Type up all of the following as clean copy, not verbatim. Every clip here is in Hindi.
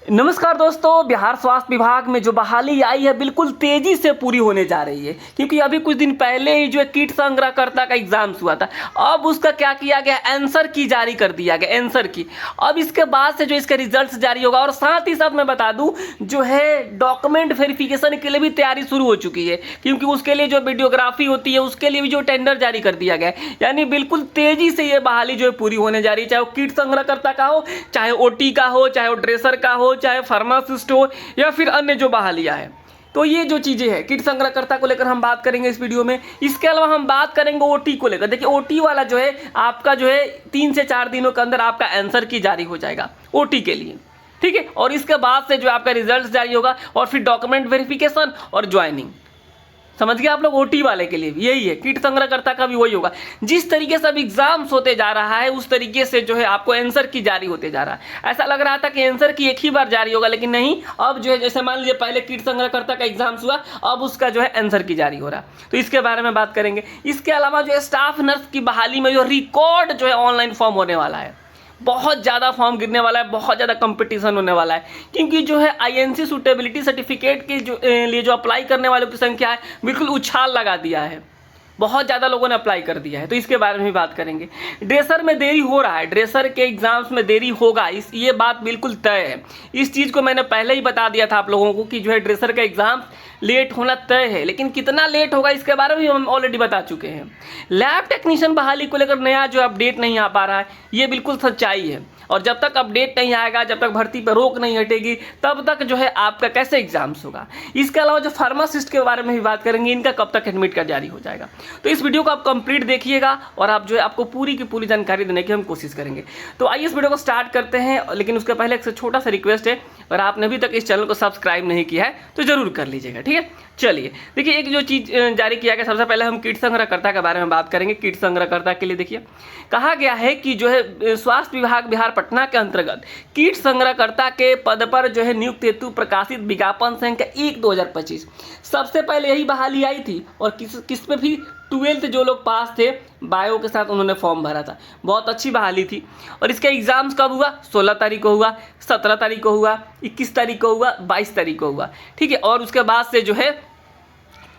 नमस्कार दोस्तों, बिहार स्वास्थ्य विभाग में जो बहाली आई है बिल्कुल तेजी से पूरी होने जा रही है, क्योंकि अभी कुछ दिन पहले ही जो है किट संग्रहकर्ता का एग्जाम हुआ था। अब उसका क्या किया गया, आंसर की जारी कर दिया गया, आंसर की। अब इसके बाद से जो इसका रिजल्ट जारी होगा, और साथ ही साथ मैं बता दूं जो है डॉक्यूमेंट वेरिफिकेशन के लिए भी तैयारी शुरू हो चुकी है, क्योंकि उसके लिए जो वीडियोग्राफी होती है उसके लिए भी जो टेंडर जारी कर दिया गया है। यानी बिल्कुल तेजी से ये बहाली जो है पूरी होने जा रही है, चाहे वो किट संग्रहकर्ता का हो, चाहे ओटी का हो, चाहे वो ड्रेसर का हो, चाहे फार्मासिस्ट हो, या फिर अन्य जो बहालियां हैं। तो ये जो चीज़ें हैं किट संग्रहकर्ता को लेकर हम बात करेंगे इस वीडियो में। इसके अलावा हम बात करेंगे ओटी को लेकर। देखिए ओटी वाला जो है आपका जो है 3 से 4 दिनों के अंदर आपका आंसर की जारी हो जाएगा ओटी के लिए, ठीक है। और इसके बाद से जो आपका रिजल्ट जारी होगा और फिर डॉक्यूमेंट वेरिफिकेशन और ज्वाइनिंग। समझ गए आप लोग। ओटी वाले के लिए भी यही है, किट संग्रहकर्ता का भी वही होगा। जिस तरीके से अब एग्जाम्स होते जा रहा है उस तरीके से जो है आपको आंसर की जारी होते जा रहा है। ऐसा लग रहा था कि आंसर की एक ही बार जारी होगा, लेकिन नहीं, अब जो है जैसे मान लीजिए पहले किट संग्रहकर्ता का एग्जाम हुआ, अब उसका जो है आंसर की जारी हो रहा है। तो इसके बारे में बात करेंगे। इसके अलावा जो है स्टाफ नर्स की बहाली में जो रिकॉर्ड जो है ऑनलाइन फॉर्म होने वाला है, बहुत ज़्यादा फॉर्म गिरने वाला है, बहुत ज़्यादा कंपटीशन होने वाला है, क्योंकि जो है आईएनसी सूटेबिलिटी सर्टिफिकेट के जो लिए जो अप्लाई करने वालों की संख्या है बिल्कुल उछाल लगा दिया है। बहुत ज़्यादा लोगों ने अप्लाई कर दिया है, तो इसके बारे में भी बात करेंगे। ड्रेसर में देरी हो रहा है, ड्रेसर के एग्जाम्स में देरी होगा, ये बात बिल्कुल तय है। इस चीज़ को मैंने पहले ही बता दिया था आप लोगों को कि जो है ड्रेसर का एग्जाम लेट होना तय है, लेकिन कितना लेट होगा इसके बारे में हम ऑलरेडी बता चुके हैं। लैब टेक्नीशियन बहाली को लेकर नया जो अपडेट नहीं आ पा रहा है, ये बिल्कुल सच्चाई है। और जब तक अपडेट नहीं आएगा, जब तक भर्ती पर रोक नहीं हटेगी, तब तक जो है आपका कैसे एग्जाम्स होगा। इसके अलावा जो फार्मासिस्ट के बारे में भी बात करेंगे, इनका कब तक एडमिट कार्ड जारी हो जाएगा। तो इस वीडियो को आप कंप्लीट देखिएगा और आप जो है आपको पूरी की पूरी जानकारी देने की हम कोशिश करेंगे। तो आइए इस वीडियो को स्टार्ट करते हैं, लेकिन उसके पहले एक छोटा सा रिक्वेस्ट है, अगर आपने अभी तक इस चैनल को सब्सक्राइब नहीं किया है तो जरूर कर लीजिएगा, ठीक है। चलिए देखिए, एक जो चीज़ जारी किया गया, सबसे पहले हम किट संग्रहकर्ता के बारे में बात करेंगे। किट संग्रहकर्ता के लिए देखिए कहा गया है कि जो है स्वास्थ्य विभाग बिहार पटना के अंतर्गत किट संग्रहकर्ता के पद पर जो है नियुक्त हेतु प्रकाशित विज्ञापन संख्या 1/2025 सबसे पहले यही बहाली आई थी। और किस पे भी 12th जो लोग पास थे बायो के साथ, उन्होंने फॉर्म भरा था। बहुत अच्छी बहाली थी। और इसका एग्जाम्स कब हुआ, 16 तारीख को हुआ, 17 तारीख को हुआ, 21 तारीख को हुआ, 22 तारीख को हुआ, ठीक है। और उसके बाद से जो है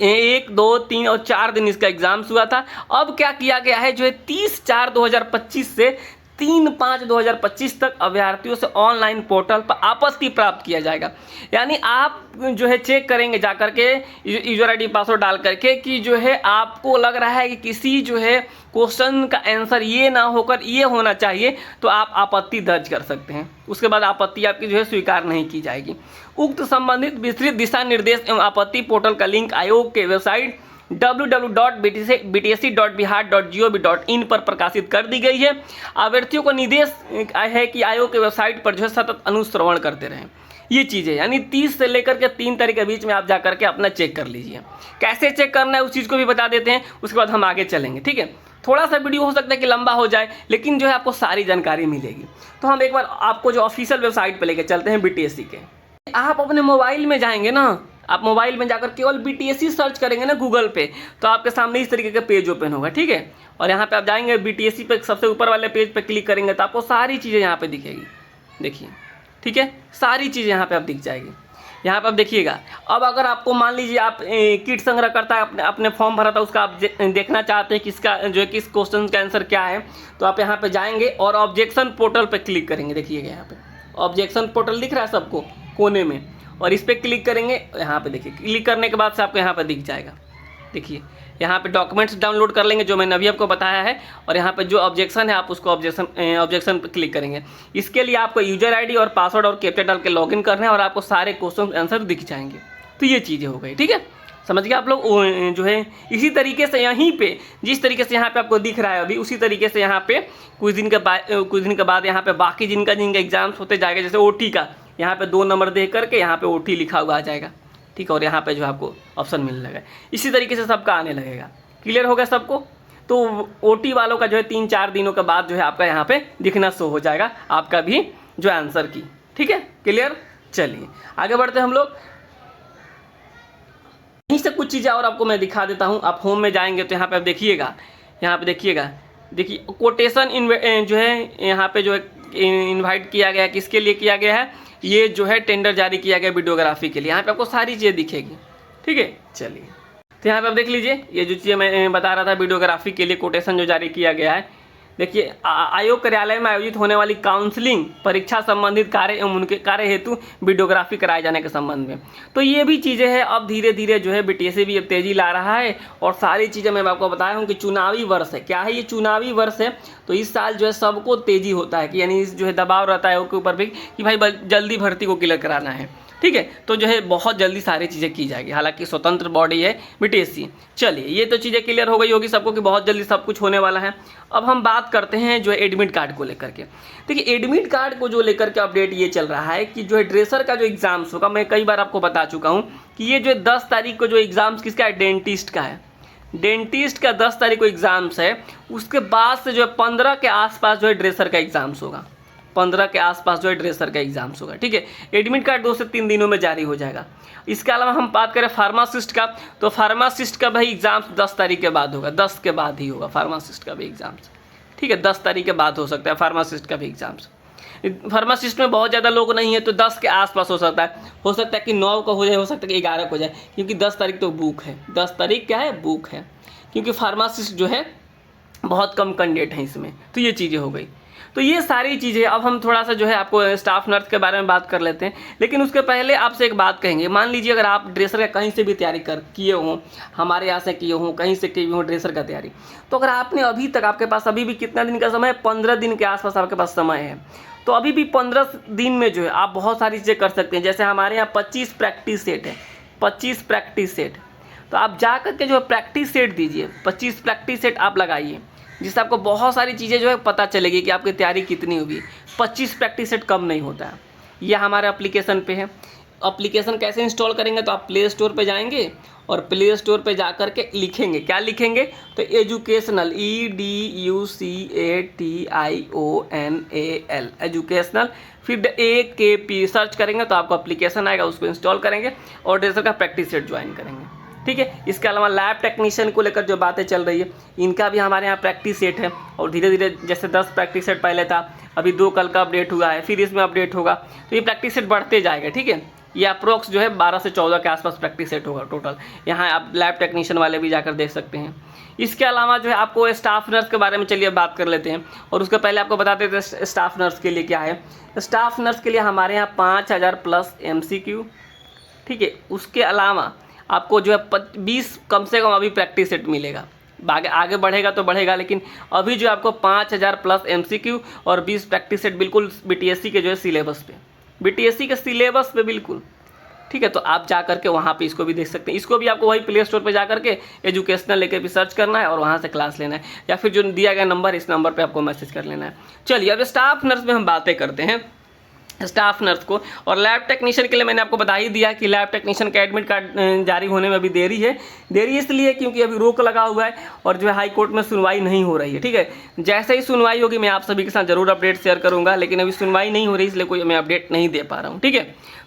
1, 2, 3 और 4 दिन इसका एग्जाम्स हुआ था। अब क्या किया गया है, जो है 30/4/2025 से 3/5/2025 तक अभ्यर्थियों से ऑनलाइन पोर्टल पर आपत्ति प्राप्त किया जाएगा। यानी आप जो है चेक करेंगे जाकर के यूजर आईडी पासवर्ड डाल करके कि जो है आपको लग रहा है कि किसी जो है क्वेश्चन का आंसर ये ना होकर ये होना चाहिए, तो आप आपत्ति दर्ज कर सकते हैं। उसके बाद आपत्ति आपकी जो है स्वीकार नहीं की जाएगी। उक्त संबंधित विस्तृत दिशा निर्देश एवं आपत्ति पोर्टल का लिंक आयोग के वेबसाइट www.btc.bihar.gov.in पर प्रकाशित कर दी गई है। अभ्यर्थियों को निर्देश है कि आयोग के वेबसाइट पर जो है सतत अनुश्रवण करते रहें। ये चीज़ है, यानी 30 से लेकर के 3 तारीख के बीच में आप जाकर के अपना चेक कर लीजिए। कैसे चेक करना है उस चीज़ को भी बता देते हैं, उसके बाद हम आगे चलेंगे, ठीक है। थोड़ा सा वीडियो हो सकता है कि लंबा हो जाए, लेकिन जो है आपको सारी जानकारी मिलेगी। तो हम एक बार आपको जो ऑफिशियल वेबसाइट पर लेकर चलते हैं बीटीएससी के। आप अपने मोबाइल में जाएंगे ना, आप मोबाइल में जाकर केवल बीटीएससी सर्च करेंगे ना गूगल पे, तो आपके सामने इस तरीके का पेज ओपन होगा, ठीक है। और यहाँ पे आप जाएंगे बीटीएससी पे, सबसे ऊपर वाले पेज पे क्लिक करेंगे तो आपको सारी चीज़ें यहाँ पे दिखेगी, देखिए, ठीक है। सारी चीज़ें यहाँ पे आप दिख जाएगी। यहाँ पे आप देखिएगा। अब अगर आपको मान लीजिए आप किट संग्रहकर्ता अपने फॉर्म भरा था, उसका आप देखना चाहते हैं कि इसका जो है किस क्वेश्चन का आंसर क्या है, तो आप यहाँ पे जाएंगे और ऑब्जेक्शन पोर्टल पे क्लिक करेंगे। देखिएगा यहाँ पे ऑब्जेक्शन पोर्टल दिख रहा है सबको कोने में, और इस पर क्लिक करेंगे। यहाँ पे देखिए, क्लिक करने के बाद से आपको यहाँ पे दिख जाएगा। देखिए यहाँ पे डॉक्यूमेंट्स डाउनलोड कर लेंगे जो मैंने अभी आपको बताया है, और यहाँ पे जो ऑब्जेक्शन है आप उसको ऑब्जेक्शन पे क्लिक करेंगे। इसके लिए आपको यूजर आईडी और पासवर्ड और कैप्चा डाल के लॉगिन करना है, और आपको सारे क्वेश्चन आंसर दिख जाएंगे। तो ये चीज़ें हो गई, ठीक है। समझ गए आप लोग। जो है इसी तरीके से यहीं पे जिस तरीके से यहाँ पे आपको दिख रहा है अभी, उसी तरीके से यहाँ पे कुछ दिन के बाद यहाँ पे बाकी जिनका एग्जाम्स होते जाएगा, जैसे ओटी का यहाँ पे 2 नंबर दे करके यहाँ पे ओटी लिखा हुआ आ जाएगा, ठीक है। और यहाँ पे जो आपको ऑप्शन मिलने लगेगा, इसी तरीके से सबका आने लगेगा। क्लियर हो गया सबको। तो ओटी वालों का जो है 3-4 दिनों के बाद जो है आपका यहाँ पे दिखना शो हो जाएगा, आपका भी जो आंसर की, ठीक है। क्लियर। चलिए आगे बढ़ते हैं हम लोग। यहीं से कुछ चीज़ें और आपको मैं दिखा देता हूँ। आप होम में जाएंगे तो यहाँ पे आप देखिएगा, यहाँ पे देखिएगा, देखिए कोटेशन जो है यहाँ पे जो है इनवाइट किया गया है, किसके लिए किया गया है, ये जो है टेंडर जारी किया गया वीडियोग्राफी के लिए। यहाँ पे आपको सारी चीज़ें दिखेगी, ठीक है। चलिए तो यहाँ पे आप देख लीजिए, ये जो चीज़ें मैं बता रहा था वीडियोग्राफी के लिए कोटेशन जो जारी किया गया है। देखिए आयोग कार्यालय में आयोजित होने वाली काउंसलिंग परीक्षा संबंधित कार्य एवं उनके कार्य हेतु वीडियोग्राफी कराए जाने के संबंध में। तो ये भी चीज़ें हैं, अब धीरे धीरे जो है बीटीएससी भी अब तेज़ी ला रहा है। और सारी चीज़ें मैं आपको बताया हूँ कि चुनावी वर्ष है। क्या है ये चुनावी वर्ष है, तो इस साल जो है सबको तेज़ी होता है कि यानी जो है दबाव रहता है उसके ऊपर भी कि भाई जल्दी भर्ती को क्लियर कराना है, ठीक है। तो जो है बहुत जल्दी सारी चीज़ें की जाएगी, हालांकि स्वतंत्र बॉडी है बीटीएससी। चलिए ये तो चीज़ें क्लियर हो गई होगी सबको कि बहुत जल्दी सब कुछ होने वाला है। अब हम बात करते हैं जो है एडमिट कार्ड को लेकर के। देखिए एडमिट कार्ड को जो लेकर के अपडेट ये चल रहा है कि जो है ड्रेसर का जो एग्ज़ाम्स होगा, मैं कई बार आपको बता चुका हूँ कि ये जो 10 तारीख को जो एग्ज़ाम्स किसका है, डेंटिस्ट का है। डेंटिस्ट का 10 तारीख को एग्ज़ाम्स है। उसके बाद से जो है 15 के आसपास जो है ड्रेसर का एग्ज़ाम्स होगा। 15 के आसपास जो है ड्रेसर का एग्ज़ाम्स होगा, ठीक है। एडमिट कार्ड 2 से 3 दिनों में जारी हो जाएगा। इसके अलावा हम बात करें फार्मासिस्ट का, तो फार्मासिस्ट का भाई एग्ज़ाम्स 10 तारीख के बाद होगा, 10 के बाद ही होगा फार्मासिस्ट का भी एग्ज़ाम्स, ठीक है। 10 तारीख के बाद हो सकता है फार्मासिस्ट का भी एग्ज़ाम्स। फार्मासिस्ट में बहुत ज़्यादा लोग नहीं है तो 10 के आसपास हो सकता है कि 9 का हो जाए, हो सकता है कि 11 को हो जाए, क्योंकि 10 तारीख तो बुक है। 10 तारीख क्या है, बुक है, क्योंकि फार्मासिस्ट जो है बहुत कम कैंडिडेट हैं इसमें। तो ये चीज़ें हो गई। तो ये सारी चीज़ें, अब हम थोड़ा सा जो है आपको स्टाफ नर्स के बारे में बात कर लेते हैं। लेकिन उसके पहले आपसे एक बात कहेंगे, मान लीजिए अगर आप ड्रेसर का कहीं से भी तैयारी किए हों, हमारे यहाँ से किए हों, कहीं से किए हों ड्रेसर का तैयारी, तो अगर आपने अभी तक, आपके पास अभी भी कितना दिन का समय है, 15 दिन के आसपास आपके पास समय है। तो अभी भी 15 दिन में जो है आप बहुत सारी चीज़ें कर सकते हैं। जैसे हमारे यहाँ 25 प्रैक्टिस सेट है, 25 प्रैक्टिस सेट। तो आप जा करके जो है प्रैक्टिस सेट दीजिए, 25 प्रैक्टिस सेट आप लगाइए, जिससे आपको बहुत सारी चीज़ें जो है पता चलेगी कि आपकी तैयारी कितनी हुई। 25 प्रैक्टिस सेट कम नहीं होता है। यह हमारे एप्लीकेशन पे है। एप्लीकेशन कैसे इंस्टॉल करेंगे, तो आप प्ले स्टोर पे जाएंगे और प्ले स्टोर पे जा कर के लिखेंगे, क्या लिखेंगे, तो एजुकेशनल, EDUCATIONAL, एजुकेशनल, फिर AKP सर्च करेंगे तो आपको एप्लीकेशन आएगा, उसको इंस्टॉल करेंगे और ड्रेसर का प्रैक्टिस सेट ज्वाइन करेंगे, ठीक है। इसके अलावा लैब टेक्नीशियन को लेकर जो बातें चल रही है, इनका भी हमारे यहाँ प्रैक्टिस सेट है। और धीरे धीरे जैसे 10 प्रैक्टिस सेट पहले था, अभी 2 कल का अपडेट हुआ है, फिर इसमें अपडेट होगा, तो ये प्रैक्टिस सेट बढ़ते जाएगा, ठीक है। ये अप्रोक्स जो है 12 से 14 के आसपास प्रैक्टिस सेट होगा टोटल। यहाँ आप लैब टेक्नीशियन वाले भी जाकर देख सकते हैं। इसके अलावा जो है आपको स्टाफ नर्स के बारे में चलिए बात कर लेते हैं। और उसके पहले आपको बता देते हैं स्टाफ नर्स के लिए क्या है। स्टाफ नर्स के लिए हमारे यहाँ 5000 प्लस MCQ, ठीक है। उसके अलावा आपको जो है 20 कम से कम अभी प्रैक्टिस सेट मिलेगा। आगे बढ़ेगा तो बढ़ेगा, लेकिन अभी जो आपको 5000 प्लस MCQ और 20 प्रैक्टिस सेट बिल्कुल बीटीएससी के जो है सिलेबस पे, बीटीएससी के सिलेबस पे बिल्कुल, ठीक है। तो आप जा करके वहाँ पे इसको भी देख सकते हैं। इसको भी आपको वही प्ले स्टोर पे जा करके एजुकेशनल लेके भी सर्च करना है और वहाँ से क्लास लेना है, या फिर जो दिया गया नंबर, इस नंबर पे आपको मैसेज कर लेना है। चलिए अब स्टाफ नर्स में हम बातें करते हैं। स्टाफ नर्स को और लैब टेक्नीशियन के लिए मैंने आपको बता ही दिया कि लैब टेक्नीशियन का एडमिट कार्ड जारी होने में अभी देरी है। देरी इसलिए क्योंकि अभी रोक लगा हुआ है और जो है हाई कोर्ट में सुनवाई नहीं हो रही है, ठीक है। जैसे ही सुनवाई होगी मैं आप सभी के साथ जरूर अपडेट शेयर करूंगा, लेकिन अभी सुनवाई नहीं हो रही, इसलिए कोई मैं अपडेट नहीं दे पा रहा हूँ, ठीक है।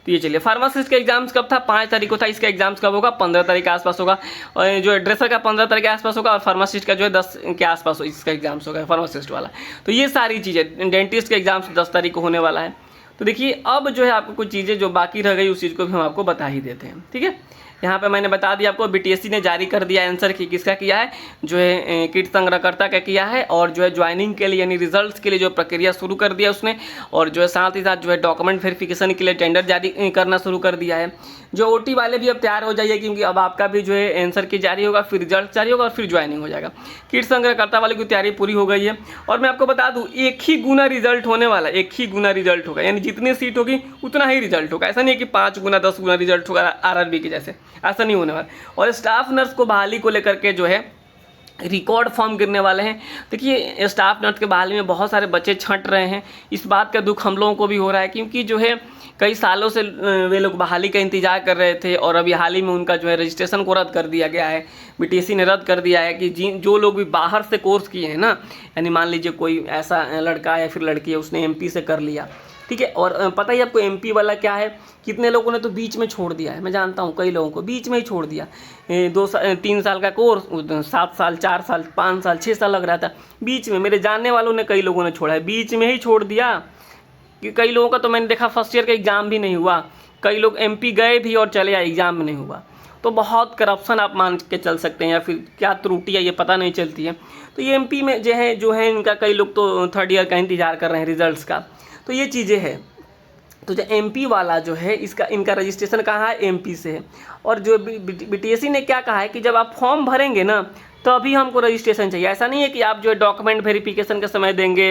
तो ये चलिए, फार्मासिस्ट का एग्जाम्स कब था, 5 तारीख को था। इसका एग्जाम्स कब होगा, 15 तारीख के आसपास होगा। और जो ड्रेसर का 15 तारीख के आसपास होगा और फार्मासिस्ट का जो है 10 के आसपास इसका एग्जाम्स होगा, फार्मासिस्ट वाला। तो ये सारी चीज़ें, डेंटिस्ट का एग्जाम्स 10 तारीख को होने वाला है। तो देखिए अब जो है आपको कुछ चीज़ें जो बाकी रह गई उस चीज़ को भी हम आपको बता ही देते हैं, ठीक है। यहाँ पे मैंने बता दिया आपको, बीटीएससी ने जारी कर दिया आंसर की, किसका किया है, जो है किट संग्रहकर्ता का किया है। और जो है ज्वाइनिंग के लिए यानी रिजल्ट्स के लिए जो प्रक्रिया शुरू कर दिया उसने, और जो है साथ ही साथ जो है डॉक्यूमेंट वेरिफिकेशन के लिए टेंडर जारी करना शुरू कर दिया है। जो ओटी वाले भी अब तैयार हो जाइए, क्योंकि अब आपका भी जो है आंसर की जारी होगा, फिर रिजल्ट जारी होगा और फिर ज्वाइनिंग हो जाएगा। किट संग्रहकर्ता वाले की तैयारी पूरी हो गई है। और मैं आपको बता दूँ, 1 ही गुना रिजल्ट होने वाला, 1 ही गुना रिजल्ट होगा, यानी जितनी सीट होगी उतना ही रिजल्ट होगा। ऐसा नहीं है कि 5 गुना 10 गुना रिजल्ट होगा आरआरबी के जैसे, ऐसा नहीं होने वाला। और स्टाफ नर्स को बहाली को लेकर के जो है रिकॉर्ड फॉर्म गिरने वाले हैं। देखिए स्टाफ नर्स के बहाली में बहुत सारे बच्चे छंट रहे हैं, इस बात का दुख हम लोगों को भी हो रहा है, क्योंकि जो है कई सालों से वे लोग बहाली का इंतजार कर रहे थे और अभी हाल ही में उनका जो है रजिस्ट्रेशन को रद्द कर दिया गया है। बीटीएससी ने रद्द कर दिया है कि जो लोग भी बाहर से कोर्स किए हैं ना, यानी मान लीजिए कोई ऐसा लड़का या फिर लड़की है उसने एमपी से कर लिया, ठीक है। और पता ही आपको एमपी वाला क्या है, कितने लोगों ने तो बीच में छोड़ दिया है। मैं जानता हूँ कई लोगों को बीच में ही छोड़ दिया। 3 साल का कोर्स 7 साल 4 साल 5 साल 6 साल लग रहा था, बीच में मेरे जानने वालों ने कई लोगों ने छोड़ा है, बीच में ही छोड़ दिया। कि कई लोगों का तो मैंने देखा फर्स्ट ईयर का एग्ज़ाम भी नहीं हुआ, कई लोग एमपी गए भी और चले आए, एग्ज़ाम में नहीं हुआ। तो बहुत करप्शन आप मान के चल सकते हैं, या फिर क्या त्रुटि है ये पता नहीं चलती है। तो ये एमपी में जो है इनका कई लोग तो थर्ड ईयर का इंतज़ार कर रहे हैं रिजल्ट्स का। तो ये चीज़ें हैं। तो जो एमपी वाला जो है इनका रजिस्ट्रेशन कहाँ है, एमपी से है। और जो बीटीएससी ने क्या कहा है कि जब आप फॉर्म भरेंगे ना तभी हमको रजिस्ट्रेशन चाहिए। ऐसा नहीं है कि आप जो है डॉक्यूमेंट वेरिफिकेशन के समय देंगे,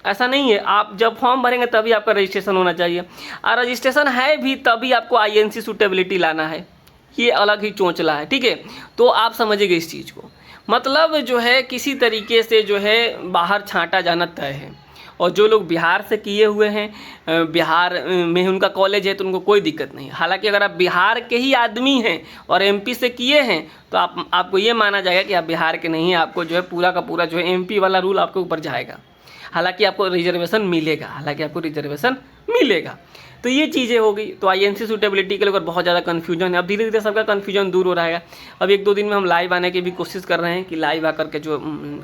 ऐसा नहीं है। आप जब फॉर्म भरेंगे तभी आपका रजिस्ट्रेशन होना चाहिए, और रजिस्ट्रेशन है भी तभी आपको आईएनसी सूटेबिलिटी लाना है। ये अलग ही चोंचला है, ठीक है। तो आप समझिएगा इस चीज़ को, मतलब जो है किसी तरीके से जो है बाहर छांटा जाना तय है। और जो लोग बिहार से किए हुए हैं, बिहार में उनका कॉलेज है तो उनको कोई दिक्कत नहीं। हालांकि अगर आप बिहार के ही आदमी हैं और एमपी से किए हैं तो आपको ये माना जाएगा कि आप बिहार के नहीं हैं, आपको जो है पूरा का पूरा जो है एमपी वाला रूल आपके ऊपर जाएगा। हालांकि आपको रिजर्वेशन मिलेगा, तो ये चीज़ें हो गई। तो आईएनसी सूटेबिलिटी के लेकर बहुत ज़्यादा कन्फ्यूजन है। अब धीरे धीरे सबका कन्फ्यूजन दूर हो रहा है। अब 1-2 दिन में हम लाइव आने की भी कोशिश कर रहे हैं कि लाइव आकर के जो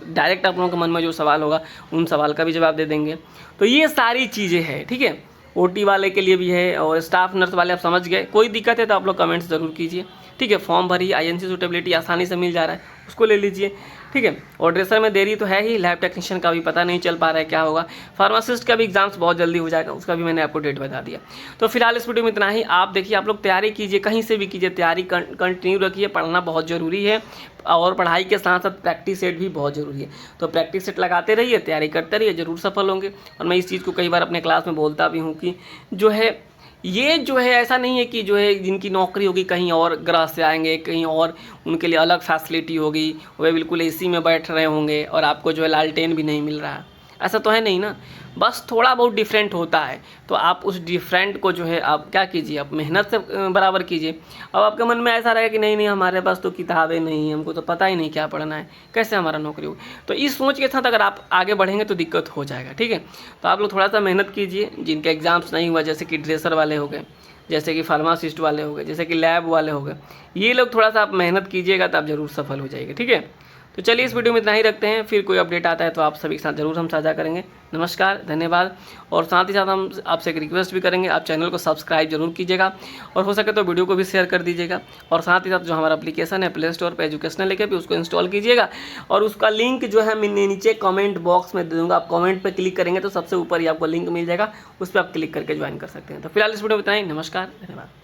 डायरेक्ट आप लोगों के मन में जो सवाल होगा उन सवाल का भी जवाब दे देंगे। तो ये सारी चीज़ें हैं, ठीक है। ओटी वाले के लिए भी है और स्टाफ नर्स वाले आप समझ गए। कोई दिक्कत है तो आप लोग कमेंट्स ज़रूर कीजिए, ठीक है। फॉर्म भरी, आईएनसी सूटेबिलिटी आसानी से मिल जा रहा है, उसको ले लीजिए, ठीक है। और ड्रेसर में देरी तो है ही, लैब टेक्नीशियन का भी पता नहीं चल पा रहा है क्या होगा। फार्मासिस्ट का भी एग्जाम्स बहुत जल्दी हो जाएगा, उसका भी मैंने आपको डेट बता दिया। तो फिलहाल इस वीडियो में इतना ही। आप देखिए, आप लोग तैयारी कीजिए, कहीं से भी कीजिए, तैयारी कंटिन्यू रखिए। पढ़ना बहुत ज़रूरी है और पढ़ाई के साथ साथ प्रैक्टिस सेट भी बहुत ज़रूरी है। तो प्रैक्टिस सेट लगाते रहिए, तैयारी करते रहिए, ज़रूर सफल होंगे। और मैं इस चीज़ को कई बार अपने क्लास में बोलता भी हूँ कि जो है ये जो है ऐसा नहीं है कि जो है जिनकी नौकरी होगी कहीं और ग्रह से आएंगे, कहीं और उनके लिए अलग फैसिलिटी होगी, वे बिल्कुल एसी में बैठ रहे होंगे और आपको जो है लालटेन भी नहीं मिल रहा है। ऐसा तो है नहीं ना, बस थोड़ा बहुत डिफरेंट होता है। तो आप उस डिफरेंट को जो है आप क्या कीजिए, आप मेहनत से बराबर कीजिए। अब आपके मन में ऐसा रहेगा कि नहीं हमारे पास तो किताबें नहीं, हमको तो पता ही नहीं क्या पढ़ना है, कैसे हमारा नौकरी होगी। तो इस सोच के साथ अगर आप आगे बढ़ेंगे तो दिक्कत हो जाएगा, ठीक है। तो आप लोग थोड़ा सा मेहनत कीजिए। जिनके एग्ज़ाम्स नहीं हुआ, जैसे कि ड्रेसर वाले हो गए, जैसे कि फार्मासिस्ट वाले हो गए, जैसे कि लैब वाले हो गए, ये लोग थोड़ा सा आप मेहनत कीजिएगा तो आप ज़रूर सफल हो जाएंगे, ठीक है। तो चलिए इस वीडियो में इतना ही रखते हैं, फिर कोई अपडेट आता है तो आप सभी के साथ ज़रूर हम साझा करेंगे। नमस्कार, धन्यवाद। और साथ ही साथ हम आपसे एक रिक्वेस्ट भी करेंगे, आप चैनल को सब्सक्राइब जरूर कीजिएगा और हो सके तो वीडियो को भी शेयर कर दीजिएगा। और साथ ही साथ जो हमारा एप्लीकेशन है प्ले स्टोर पर एजुकेशनल लेके भी उसको इंस्टॉल कीजिएगा। और उसका लिंक जो है मैं नीचे कमेंट बॉक्स में दे दूँगा, आप कमेंट पर क्लिक करेंगे तो सबसे ऊपर ही आपको लिंक मिल जाएगा, उस पर आप क्लिक करके ज्वाइन कर सकते हैं। तो फिलहाल इस वीडियो में इतना ही। नमस्कार, धन्यवाद।